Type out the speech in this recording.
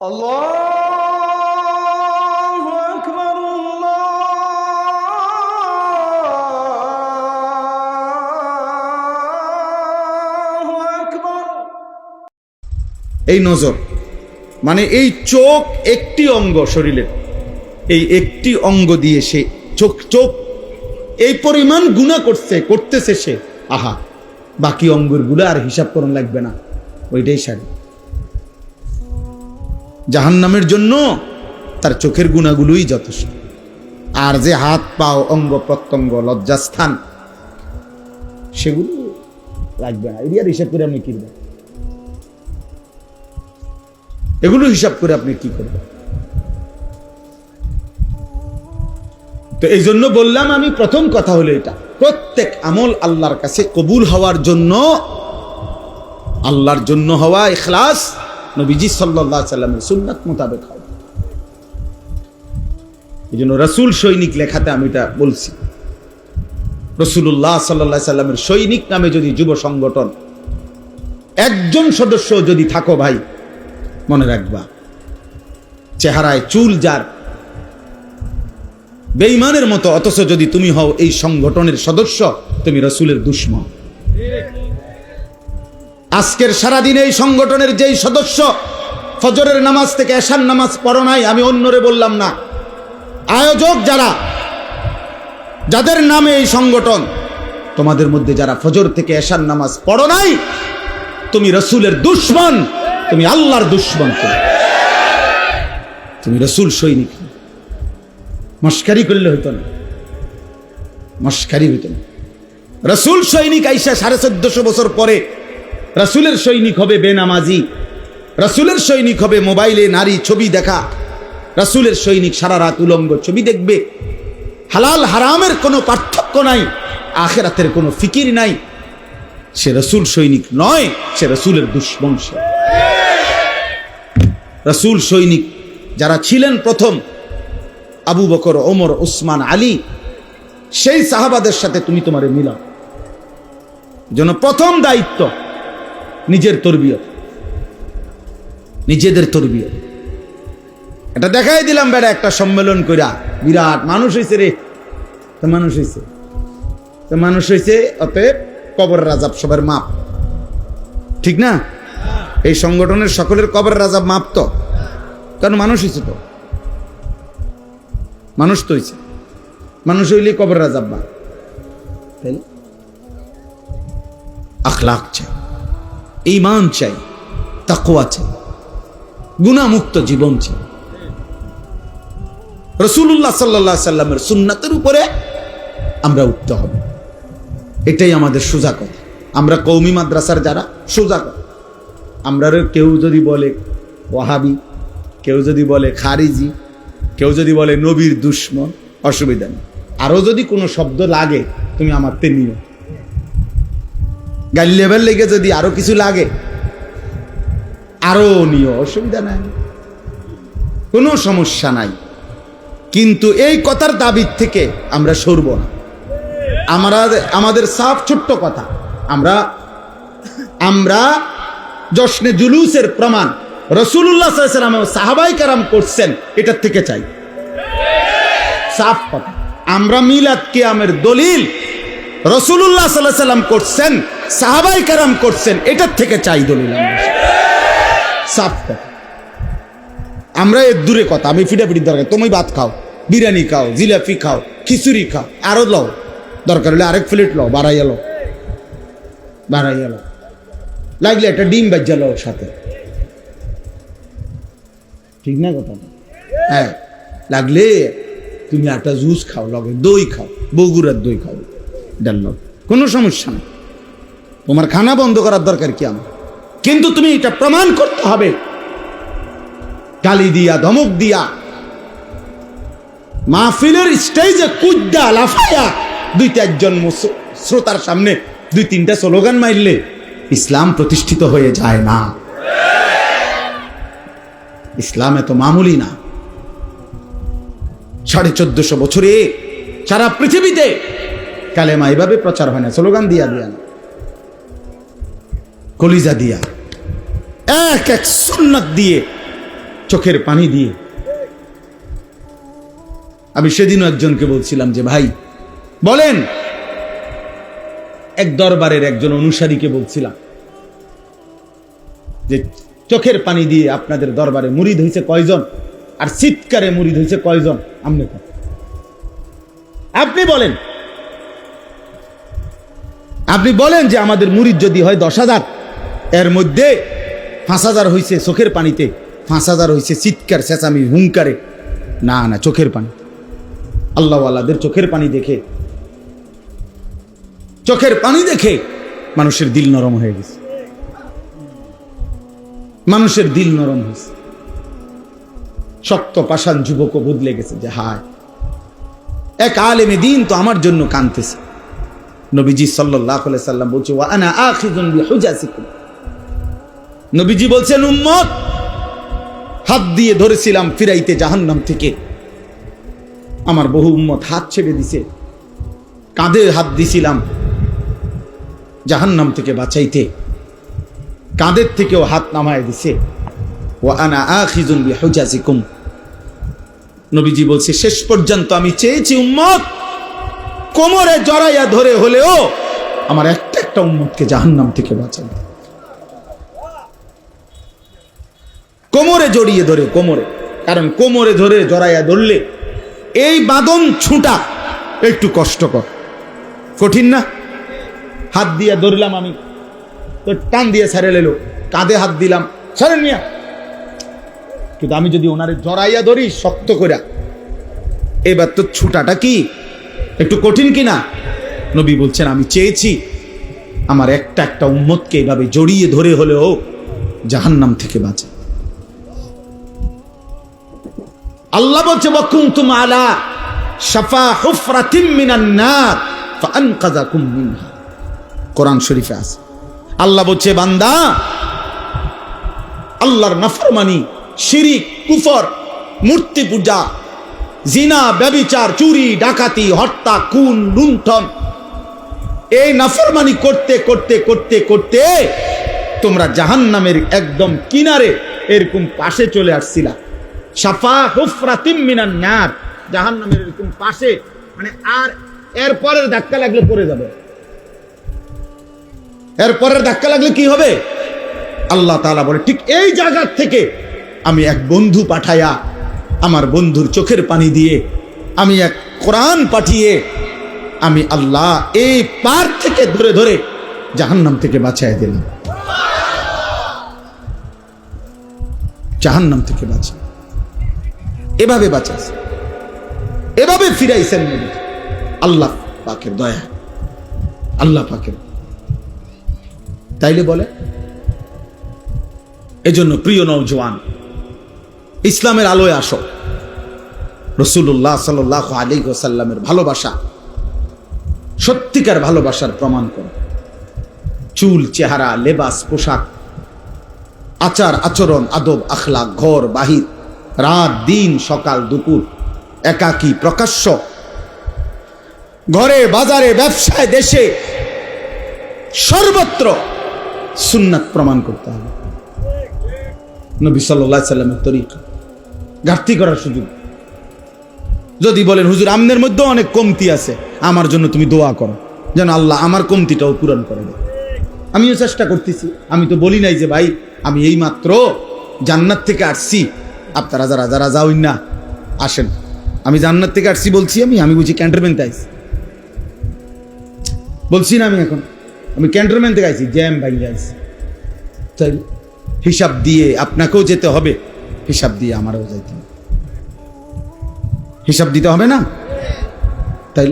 আল্লাহু আকবার, আল্লাহু আকবার। এই নজর মানে এই চোখ একটি অঙ্গ শরীরের, এই একটি অঙ্গ দিয়ে সে চোখ এই পরিমাণ গুনাহ করতেছে সে, আহা বাকি অঙ্গের গুলো আর হিসাব করন লাগবে না, ওইটাই সারি। জাহান্নামের জন্য তার চোখের গুনাহগুলোই যথেষ্ট। আর যে হাত পাও অঙ্গ প্রত্যঙ্গ লজ্জাস্থান সেগুলো লাগবে না, এরিয়ার হিসাব করে আপনি কি করবেন? এগুলো হিসাব করে আপনি কি করবেন? তো এই জন্য বললাম আমি, প্রথম কথা হলো এটা, প্রত্যেক আমল আল্লাহর কাছে কবুল হওয়ার জন্য, আল্লাহর জন্য হওয়া, ইখলাস, নবীজি সাল্লাল্লাহু আলাইহি সাল্লামের সুন্নাত মোতাবেক হওয়া। এই জন্য রাসূল সৈনিক লেখাতে আমি এটা বলছি। রাসূলুল্লাহ সাল্লাল্লাহু আলাইহি সাল্লামের সৈনিক নামে যদি যুব সংগঠন একজন সদস্য যদি থাকো ভাই, মনে রাখবা, চেহারায় চুল যার বেঈমানের মতো, অথচ যদি তুমি হও এই সংগঠনের সদস্য, তুমি রাসূলের দুশমন। আজকের সারাদিন এই সংগঠনের যেই সদস্য ফজরের নামাজ থেকে এশার নামাজ পড়ো নাই, আমি অন্যরে বললাম না, আয়োজক যারা, যাদের নামে এই সংগঠন, তোমাদের মধ্যে যারা ফজর থেকে এশার নামাজ পড়ো নাই, তুমি রাসূলের দুশমন, তুমি আল্লাহর দুশমন, তুমি রাসূল সৈনিক। মস্কারি করলে হইতো না, মস্কারি হইতো না। রাসূল সৈনিক আইসা 1450 বছর পরে রাসূলের সৈনিক হবে বেনামাজি, রাসূলের সৈনিক হবে মোবাইলে নারী ছবি দেখা, রাসূলের সৈনিক সারা রাত উলঙ্গ ছবি দেখবে, হালাল হারামের কোনো পার্থক্য নাই, আখিরাতের কোনো ফিকির নাই, সে রাসূল সৈনিক নয়, সে রাসূলের দুশমন। রাসূল সৈনিক যারা ছিলেন প্রথম, আবু বকর, ওমর, উসমান, আলী, সেই সাহাবাদের সাথে তুমি তোমারে মিলাও। জন্য প্রথম দায়িত্ব নিজের তরবিয়ত, নিজেদের তরবিয়ত। এটা দেখাই দিলাম বেটা, একটা সম্মেলন কইরা বিরাট মানুষ হয়েছে রে, তো মানুষ হয়েছে, তো মানুষ হয়েছে, অতএব কবরের আযাব সবার মাপ, ঠিক না? এই সংগঠনের সকলের কবরের আযাব মাপ তো, কারণ মানুষ হয়েছে, তো মানুষ তো হয়েছে, মানুষ হইলে কবরের আযাব মাপ। তাই না? আখলাক চাই, ঈমান চাই, তাকওয়া চাই, গুনাহমুক্ত জীবন চাই। রাসূলুল্লাহ সাল্লাল্লাহু আলাইহি সাল্লামের সুন্নাতের উপরে আমরা উঠতে হবে, এটাই আমাদের সোজা কথা। আমরা কওমি মাদ্রাসার যারা, সোজা কথা। আমরা কেউ যদি বলে ওয়াহাবি, কেউ যদি বলে খারিজি, কেউ যদি বলে নবীর দুশমন, অসুবিধা নেই। আরো যদি কোনো শব্দ লাগে তুমি আমার তে নিও, গালি লেভেল লেগে যদি আরো কিছু লাগে আরো নিও, অসুবিধা নাই, কোনো সমস্যা নাই। কিন্তু এই কথার দাবির থেকে আমরা সরব না। আমাদের সাফ ছোট্ট কথা, আমরা জশ্নে জুলুসের প্রমাণ রাসূলুল্লাহ সাল্লাল্লাহু আলাইহি ওয়াসাল্লাম ও সাহাবায়ে কেরাম করছেন, এটার থেকে চাই, সাফ কথা। আমরা মিলাদ কিয়ামের দলিল রাসূলুল্লাহ সাল্লাল্লাহু আলাইহি ওয়াসাল্লাম করছেন, সাহাবায়ে কেরাম করছেন, এটার থেকে চাই দলিল। সাফ কথা। আমরা এর দূরে কথা, আমি ফিটাফিটির দরকার, তুমি ভাত খাও, বিরিয়ানি খাও, জিলাপি খাও, খিচুড়ি খাও, আরো লও, দরকার হলে আরেক প্লেট লও, বাড়াইয়া লও, লাগলে একটা ডিম বাজ্জা লও সাথে, ঠিক না কথা? হ্যাঁ, লাগলে তুমি একটা জুস খাও, লগে দই খাও, বগুড়ার দই খাও, ডাল লও, কোনো সমস্যা নেই। তোমার খানা বন্ধ করার দরকার কি আমার? কিন্তু তুমি এটা প্রমাণ করতে হবে, গালি দিয়া, ধমক দিয়া, মাহফিলের স্টেজে কুদ্দা লাফায়া 2-4 জন শ্রোতার সামনে 2-3টা স্লোগান মারলে ইসলাম প্রতিষ্ঠিত হয়ে যায় না। ইসলাম এত মামুলি না। 1450 বছরে সারা পৃথিবীতে কালেমা এভাবে প্রচার হয় না, স্লোগান দিয়া না, কলিজা দিয়া, এক এক সুন্নাত দিয়ে চোখের পানি দিয়ে। আমি সেদিনও একজনকে বলছিলাম যে ভাই বলেন, এক দরবারের একজন অনুসারীকে বলছিলাম যে চোখের পানি দিয়ে আপনাদের দরবারে মুরিদ হয়েছে কয়জন, আর চিৎকারে মুরিদ হয়েছে কয়জন? আপনি বলেন, আপনি বলেন যে আমাদের মুরিদ যদি হয় 10,000, এর মধ্যে 5,000 হয়েছে চোখের পানিতে, 5,000 হয়েছে চিৎকার চেঁচামি হুঙ্কারে। না না, চোখের পানি। আল্লাহওয়ালাদের চোখের পানি দেখে, চোখের পানি দেখে মানুষের দিল নরম হয়ে গেছে, মানুষের দিল নরম হয়েছে। শক্ত পাষাণ যুবকও বদলে গেছে যে হায়, এক আলেমে দিন তো আমার জন্য কাঁদতেছে। নবীজি সাল্লাল্লাহু আলাইহি সাল্লাম বলছে ওয়া আনা আখিযুন বিহুজাসিকুম, নবীজি বলছেন উম্মত, হাত দিয়ে ধরেছিলাম ফিরাইতে জাহান্নাম থেকে, আমার বহু উম্মত হাত ছেড়ে দিছে। কাঁধে হাত দিছিলাম জাহান্নাম থেকে বাঁচাইতে, কাঁধের থেকেও হাত নামায় দিছে। ওয়া আনা আখিযুন বিহুজাসিকুম, নবীজি বলছে শেষ পর্যন্ত আমি চেয়েছি উম্মত কোমরে জড়াইয়া ধরে হলেও আমার একটা একটা উম্মতকে জাহান্নাম থেকে বাঁচাবে। কোমরে জড়িয়ে ধরে, কোমরে, কারণ কোমরে ধরে জড়াইয়া ধরলে এই বাঁধন ছুটা একটু কষ্টকর, কঠিন না? হাত দিয়ে ধরলাম আমি, তো টান দিয়ে ছেড়ে লেলো, কাঁধে হাত দিলাম, ছাড়েন মিয়া। কিন্তু আমি যদি ওনারে জড়াইয়া ধরি শক্ত করে, এবার তো ছুটাটা কি একটু কঠিন কিনা? নবী বলছেন আমি চেয়েছি আমার একটা একটা উম্মতকে এভাবে জড়িয়ে ধরে হলেও জাহান্নাম থেকে বাঁচা। আল্লাহ বলছে ওয়াকুনতুম আলা শাফা হুফরাতিম মিনান নার ফাআনকাযাকুম মিনহা, কোরআন শরীফে আছে। আল্লাহ বলছে বান্দা, আল্লাহর নাফরমানি, শিরিক, কুফর, মূর্তি পূজা, জিনা, ব্যভিচার, চুরি, ডাকাতি, হত্যা, খুন, লুণ্ঠন, এই নাফরমানি করতে করতে করতে করতে তোমরা জাহান্নামের একদম কিনারে এরকম পাশে চলে আসছিলা। শাফা হুফরাতিম মিনান নার, জাহান্নামের এরকম পাশে, মানে আর এর পরের ধাক্কা লাগলে পড়ে যাবে। এর পরের ধাক্কা লাগলে কি হবে? আল্লাহ তাআলা বলে ঠিক এই জায়গা থেকে আমি এক বন্ধু পাঠায়া, আমার বন্ধুর চোখের পানি দিয়ে, আমি এক কোরআন পাঠিয়ে, আমি আল্লাহ এই পার থেকে ধরে ধরে জাহান্নাম থেকে বাঁচায় দিলাম। জাহান্নাম থেকে বাঁচা, এভাবে বাঁচাইছে, এভাবে ফিরাইছেন নবী। আল্লাহ পাকের দয়া, আল্লাহ পাকের। তাইলে বলে এজন্য প্রিয় নওজোয়ান, ইসলামের আলোয় আসো। রাসূলুল্লাহ সাল্লাল্লাহু আলাইহি ওয়াসাল্লামের ভালোবাসা, সত্যিকার ভালোবাসার প্রমাণ করো। চুল, চেহারা, লেবাস, পোশাক, আচার আচরণ, আদব, আখলাক, ঘর বাহির, রাত দিন, সকাল দুপুর, একাকী প্রকাশ্য, ঘরে বাজারে ব্যবসায় দেশে সর্বত্র সুন্নাত প্রমাণ করতে হবে। নবী সাল্লাল্লাহু আলাইহি সাল্লামের তরিকা ঘাটতি করার সুযোগ। যদি বলেন হুজুর আমনের মধ্যে অনেক কমতি আছে, আমার জন্য তুমি দোয়া করো যেন আল্লাহ আমার কমতিটাও পূরণ করে দেয়। আমিও চেষ্টা করতেছি, আমি তো বলি নাই যে ভাই আমি এই মাত্র জান্নাত থেকে আসছি, আপনারা যারা যারা যাওই না আসেন। আমি জান্নাত থেকে আসছি বলছি, আমি বুঝি ক্যান্টনমেন্টে আইছি বলছি না, আমি ক্যান্টনমেন্ট থেকে আইছি, জ্যাম ভাইয়া আইছি। তাই হিসাব দিয়ে আপনাকেও যেতে হবে, হিসাব দিয়ে আমারও যাইতে হবে, হিসাব দিতে হবে না? তাই